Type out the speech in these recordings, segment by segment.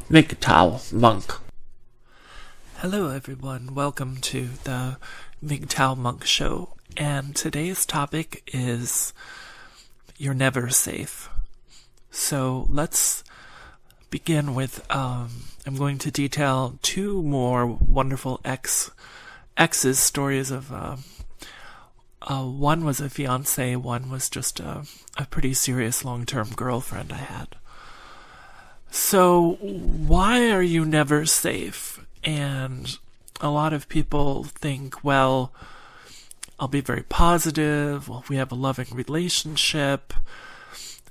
MGTOW monk. Hello everyone, welcome to the MGTOW monk show, and today's topic is you're never safe. So let's begin with, I'm going to detail two more wonderful exes stories of, one was a fiance, one was just a pretty serious long-term girlfriend I had. So, why are you never safe? And a lot of people think, well, I'll be very positive, well, we have a loving relationship,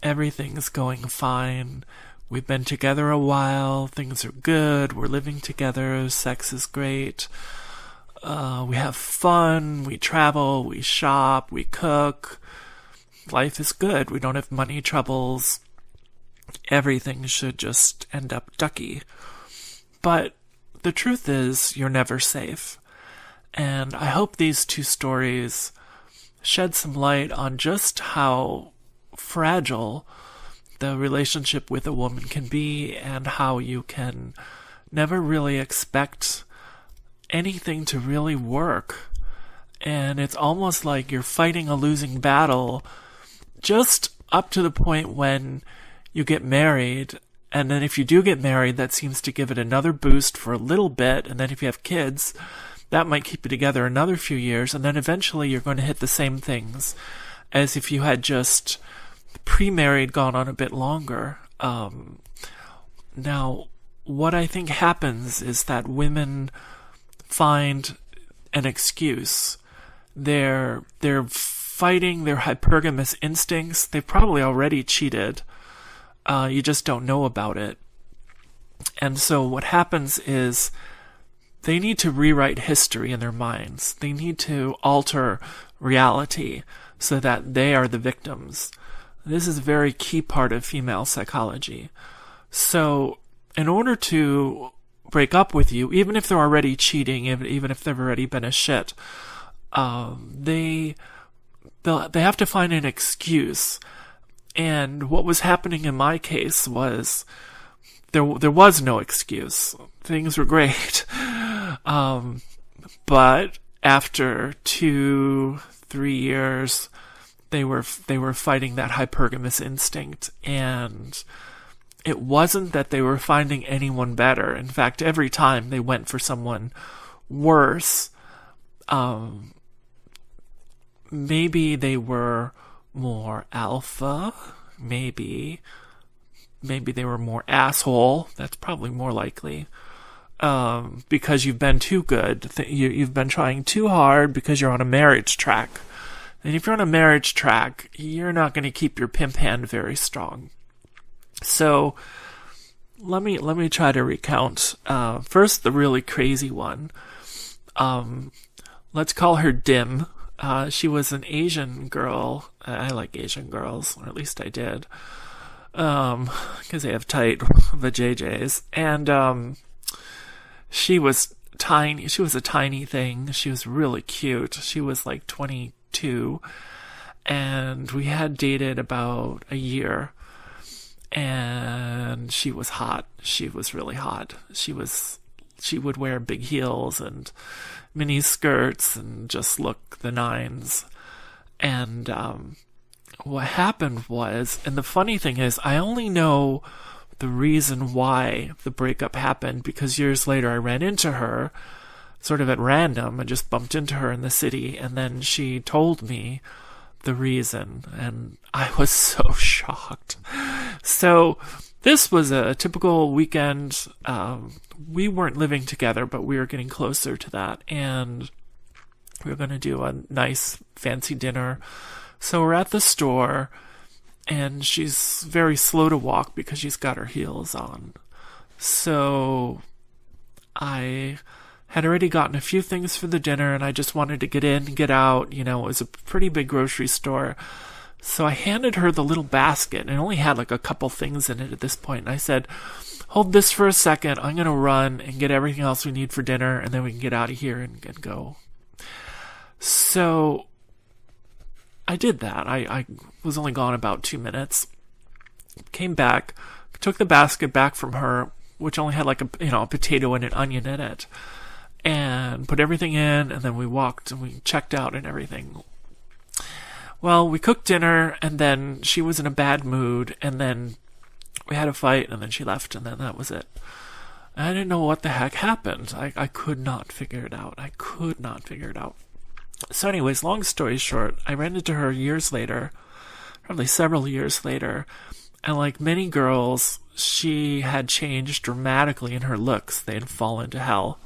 everything's going fine, we've been together a while, things are good, we're living together, sex is great, we have fun, we travel, we shop, we cook, life is good, we don't have money troubles, everything should just end up ducky. But the truth is, you're never safe. And I hope these two stories shed some light on just how fragile the relationship with a woman can be and how you can never really expect anything to really work. And it's almost like you're fighting a losing battle just up to the point when you get married, and then if you do get married, that seems to give it another boost for a little bit, and then if you have kids, that might keep you together another few years, and then eventually you're going to hit the same things as if you had just pre-married gone on a bit longer. Now, what I think happens is that women find an excuse. They're fighting their hypergamous instincts. They've probably already cheated. You just don't know about it. And so what happens is they need to rewrite history in their minds. They need to alter reality so that they are the victims. This is a very key part of female psychology. So in order to break up with you, even if they're already cheating, even if they've already been a shit, they have to find an excuse. And what was happening in my case was there was no excuse. Things were great. But after 2-3 years, they were fighting that hypergamous instinct. And it wasn't that they were finding anyone better. In fact, every time they went for someone worse, maybe they were more alpha, maybe they were more asshole. That's probably more likely, because you've been too good. You've been trying too hard because you're on a marriage track. And if you're on a marriage track, you're not going to keep your pimp hand very strong. So let me try to recount. First, the really crazy one. Let's call her Dim. She was an Asian girl. I like Asian girls, or at least I did, because they have tight vajayjays. And she was tiny. She was a tiny thing. She was really cute. She was like 22, and we had dated about a year. And she was hot. She was really hot. She would wear big heels and mini skirts and just look the nines. And what happened was, and the funny thing is, I only know the reason why the breakup happened because years later I ran into her sort of at random. I just bumped into her in the city, and then she told me the reason, and I was so shocked. So this was a typical weekend. We weren't living together, but we were getting closer to that, and we were going to do a nice fancy dinner. So we're at the store, and she's very slow to walk because she's got her heels on. So I had already gotten a few things for the dinner, and I just wanted to get in and get out. You know, it was a pretty big grocery store. So I handed her the little basket, and it only had like a couple things in it at this point. And I said, hold this for a second. I'm going to run and get everything else we need for dinner, and then we can get out of here and go. So I did that. I was only gone about 2 minutes. Came back, took the basket back from her, which only had like a potato and an onion in it, and put everything in, and then we walked and we checked out and everything. Well, we cooked dinner, and then she was in a bad mood, and then we had a fight, and then she left, and then that was it. I didn't know what the heck happened. I could not figure it out. So anyways, long story short, I ran into her years later, probably several years later, and like many girls, she had changed dramatically in her looks. They had fallen to hell.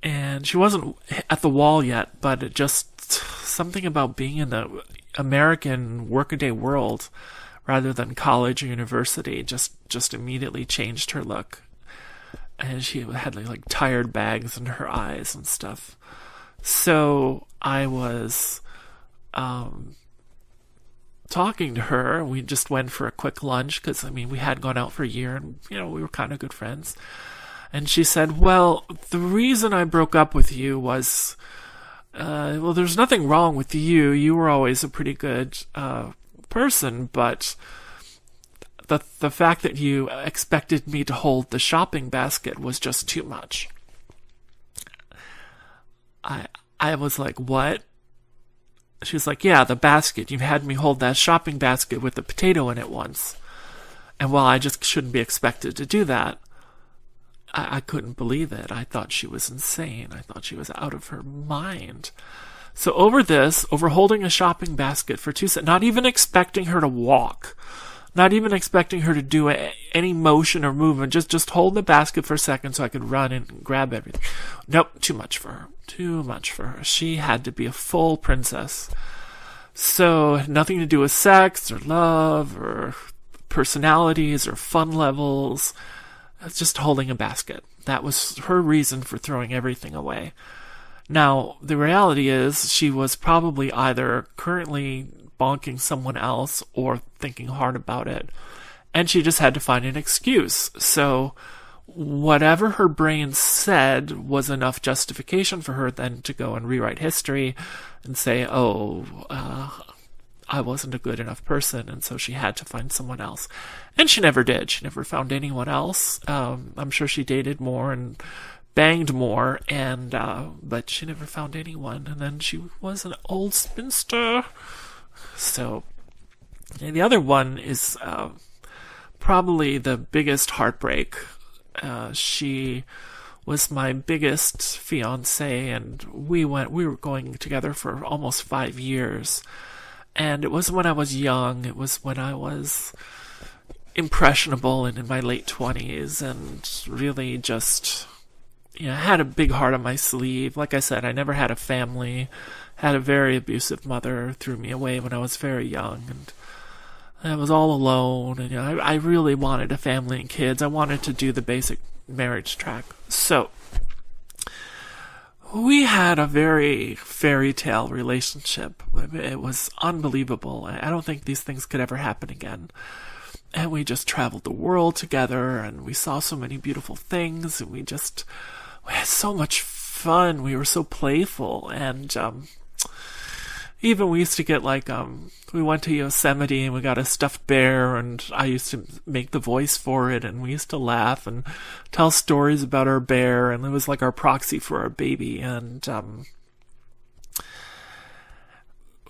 And she wasn't at the wall yet, but it just something about being in the American workaday world rather than college or university just immediately changed her look. And she had like tired bags in her eyes and stuff. So I was talking to her. We just went for a quick lunch because, we had gone out for a year and, we were kind of good friends. And she said, well, the reason I broke up with you was, there's nothing wrong with you. You were always a pretty good person, but the fact that you expected me to hold the shopping basket was just too much. I was like, what? She was like, yeah, the basket. You had me hold that shopping basket with the potato in it once. And while I just shouldn't be expected to do that, I couldn't believe it. I thought she was insane. I thought she was out of her mind. So over holding a shopping basket for 2 seconds, not even expecting her to walk, not even expecting her to do any motion or movement, just hold the basket for a second so I could run and grab everything. Nope, too much for her. She had to be a full princess. So nothing to do with sex or love or personalities or fun levels. It's just holding a basket. That was her reason for throwing everything away. Now, the reality is she was probably either currently bonking someone else or thinking hard about it. And she just had to find an excuse. So whatever her brain said was enough justification for her then to go and rewrite history and say, I wasn't a good enough person, and so she had to find someone else. And she never did. She never found anyone else. I'm sure she dated more and banged more, but she never found anyone. And then she was an old spinster. So, and the other one is probably the biggest heartbreak. She was my biggest fiancé, and we were going together for almost 5 years. And it wasn't when I was young. It was when I was impressionable and in my late 20s, and really just, I had a big heart on my sleeve. Like I said, I never had a family. Had a very abusive mother, threw me away when I was very young, and I was all alone. And I really wanted a family and kids. I wanted to do the basic marriage track. So we had a very fairy tale relationship. It was unbelievable. I don't think these things could ever happen again. And we just traveled the world together, and we saw so many beautiful things, and we had so much fun. We were so playful, and even we used to get we went to Yosemite and we got a stuffed bear, and I used to make the voice for it, and we used to laugh and tell stories about our bear, and it was like our proxy for our baby. And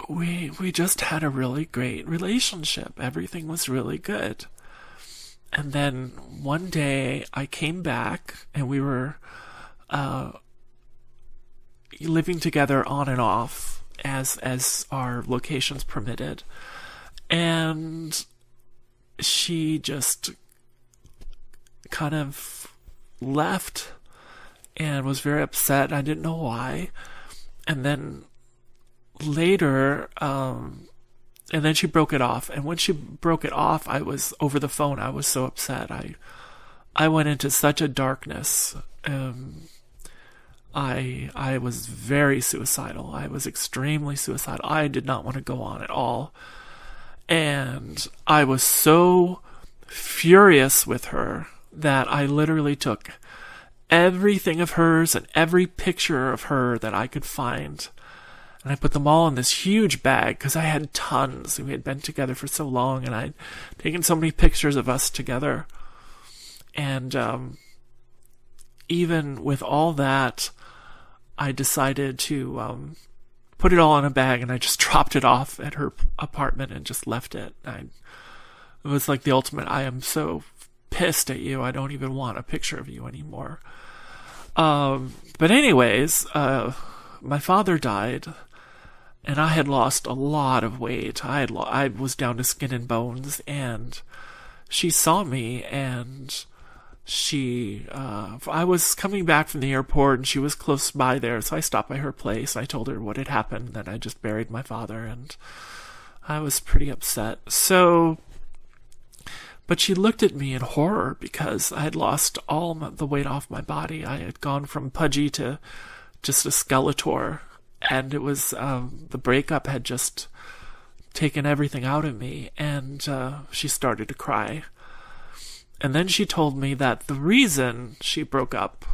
we just had a really great relationship. Everything was really good. And then one day I came back, and we were living together on and off as our locations permitted. And she just kind of left and was very upset. I didn't know why. And then later, and then she broke it off. And when she broke it off, I was over the phone. I was so upset. I went into such a darkness. I was very suicidal. I was extremely suicidal. I did not want to go on at all. And I was so furious with her that I literally took everything of hers and every picture of her that I could find, and I put them all in this huge bag because I had tons. We had been together for so long, and I'd taken so many pictures of us together. And even with all that, I decided to put it all in a bag, and I just dropped it off at her apartment and just left it. It was like the ultimate, I am so pissed at you, I don't even want a picture of you anymore. But anyways, my father died, and I had lost a lot of weight. I was down to skin and bones, and she saw me, and I was coming back from the airport, and she was close by there, so I stopped by her place. I told her what had happened, that I just buried my father, and I was pretty upset. But she looked at me in horror because I had lost all the weight off my body. I had gone from pudgy to just a Skeletor, and it was the breakup had just taken everything out of me, and she started to cry. And then she told me that the reason she broke up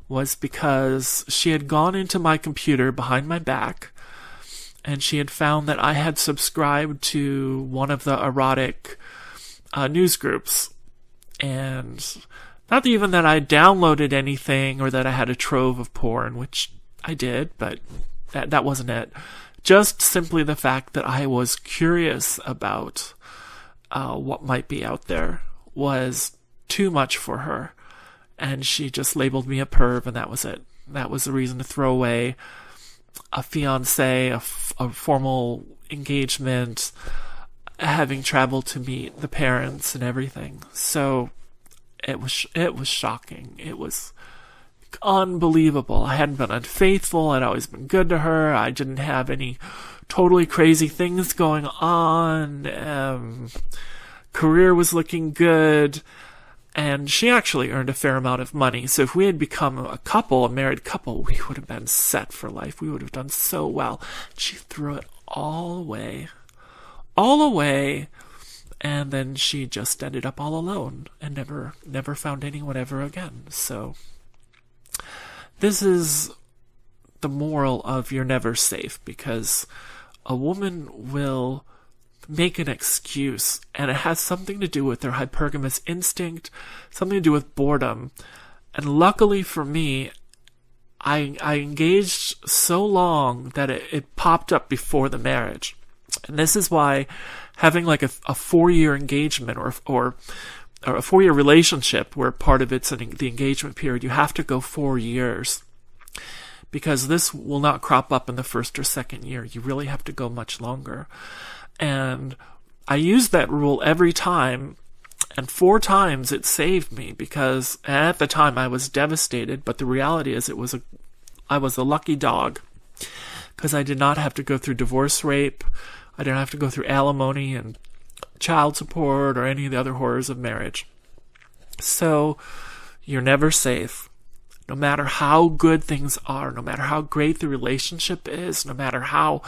was because she had gone into my computer behind my back, and she had found that I had subscribed to one of the erotic news groups. And not even that I downloaded anything or that I had a trove of porn, which I did, but that wasn't it. Just simply the fact that I was curious about what might be out there was too much for her. And she just labeled me a perv, and that was it. That was the reason to throw away a fiancé, a formal engagement, having traveled to meet the parents and everything. So it was shocking. It was unbelievable. I hadn't been unfaithful. I'd always been good to her. I didn't have any totally crazy things going on. Career was looking good. And she actually earned a fair amount of money. So if we had become a married couple, we would have been set for life. We would have done so well. She threw it all away. And then she just ended up all alone and never found anyone ever again. So this is the moral of you're never safe, because a woman will make an excuse, and it has something to do with their hypergamous instinct, something to do with boredom. And luckily for me, I engaged so long that it popped up before the marriage. And this is why having like a 4-year engagement or a 4-year relationship, where part of it's the engagement period, you have to go 4 years, because this will not crop up in the first or second year. You really have to go much longer. And I used that rule every time, and 4 times it saved me, because at the time I was devastated, but the reality is I was a lucky dog, because I did not have to go through divorce rape. I didn't have to go through alimony and child support or any of the other horrors of marriage. So you're never safe. No matter how good things are, no matter how great the relationship is, no matter how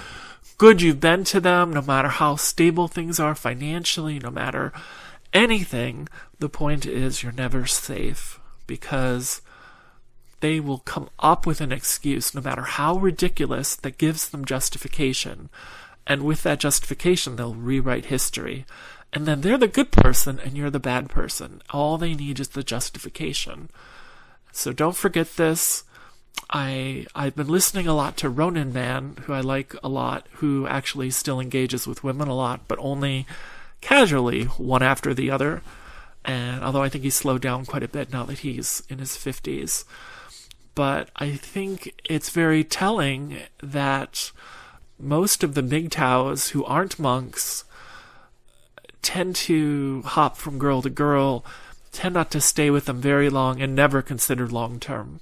good you've been to them, no matter how stable things are financially, no matter anything, the point is you're never safe, because they will come up with an excuse, no matter how ridiculous, that gives them justification. And with that justification, they'll rewrite history. And then they're the good person and you're the bad person. All they need is the justification. So don't forget this. I've been listening a lot to Ronin Man, who I like a lot, who actually still engages with women a lot, but only casually, one after the other. And although I think he's slowed down quite a bit now that he's in his 50s. But I think it's very telling that most of the MGTOWs who aren't monks tend to hop from girl to girl, tend not to stay with them very long, and never consider long term.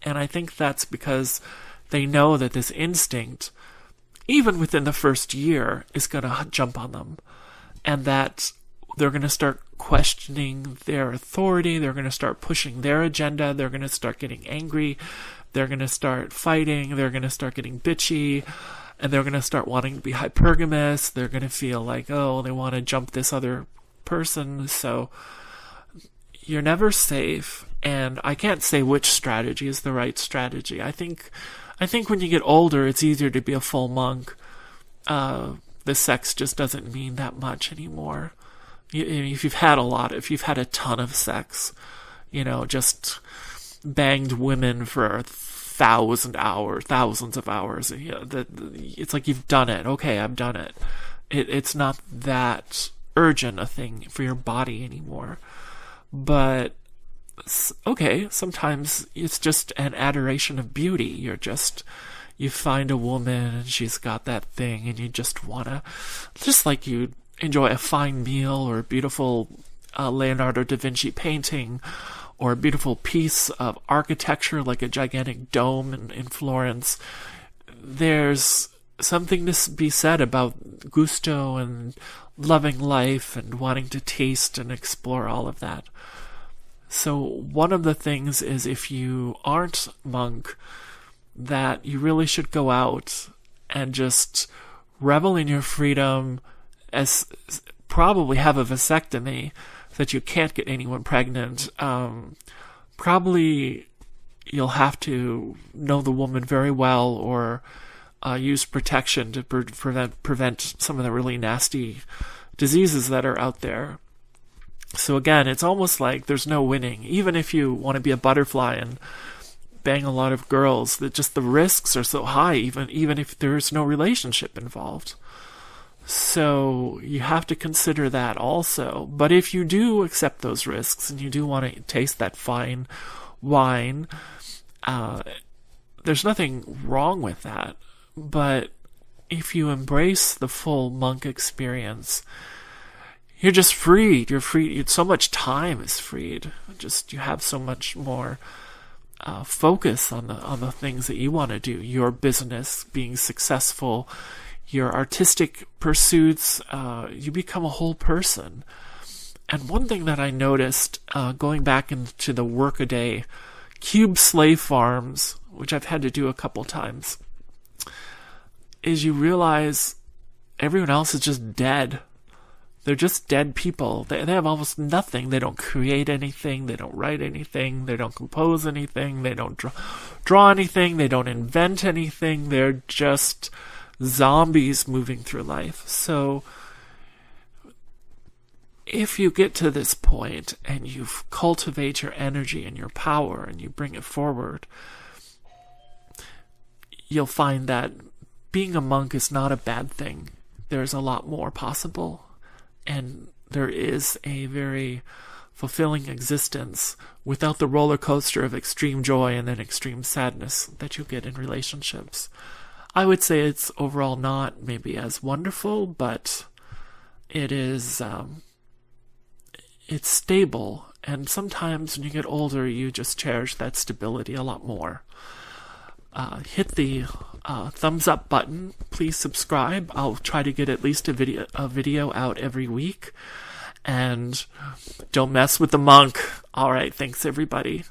And I think that's because they know that this instinct, even within the first year, is going to jump on them. And that they're going to start questioning their authority, they're going to start pushing their agenda, they're going to start getting angry, they're going to start fighting, they're going to start getting bitchy, and they're going to start wanting to be hypergamous. They're going to feel like, oh, they want to jump this other person. So you're never safe, and I can't say which strategy is the right strategy. I think when you get older, it's easier to be a full monk. The sex just doesn't mean that much anymore. if you've had a ton of sex, just banged women for thousands of hours, it's like you've done it. Okay, I've done it. It's not that urgent a thing for your body anymore. But okay, sometimes it's just an adoration of beauty. You find a woman and she's got that thing, and you just wanna, just like you enjoy a fine meal or a beautiful Leonardo da Vinci painting, or a beautiful piece of architecture like a gigantic dome in Florence. There's something to be said about gusto and loving life and wanting to taste and explore all of that. So one of the things is, if you aren't monk, that you really should go out and just revel in your freedom, as probably have a vasectomy so that you can't get anyone pregnant. Probably you'll have to know the woman very well, or use protection to prevent some of the really nasty diseases that are out there. So again, it's almost like there's no winning. Even if you want to be a butterfly and bang a lot of girls, that just the risks are so high, even if there's no relationship involved. So you have to consider that also. But if you do accept those risks and you do want to taste that fine wine, there's nothing wrong with that. But if you embrace the full monk experience, you're just freed. You're free. So much time is freed. You have so much more focus on the things that you want to do. Your business, being successful, your artistic pursuits. You become a whole person. And one thing that I noticed, going back into the workaday cube slave farms, which I've had to do a couple times, is you realize everyone else is just dead. They're just dead people. They have almost nothing. They don't create anything. They don't write anything. They don't compose anything. They don't draw anything. They don't invent anything. They're just zombies moving through life. So if you get to this point and you cultivate your energy and your power and you bring it forward, you'll find that being a monk is not a bad thing. There's a lot more possible. And there is a very fulfilling existence without the roller coaster of extreme joy and then extreme sadness that you get in relationships. I would say it's overall not maybe as wonderful, but it is, it's stable. And sometimes when you get older, you just cherish that stability a lot more. Hit the thumbs up button. Please subscribe. I'll try to get at least a video out every week. And don't mess with the monk. All right. Thanks, everybody.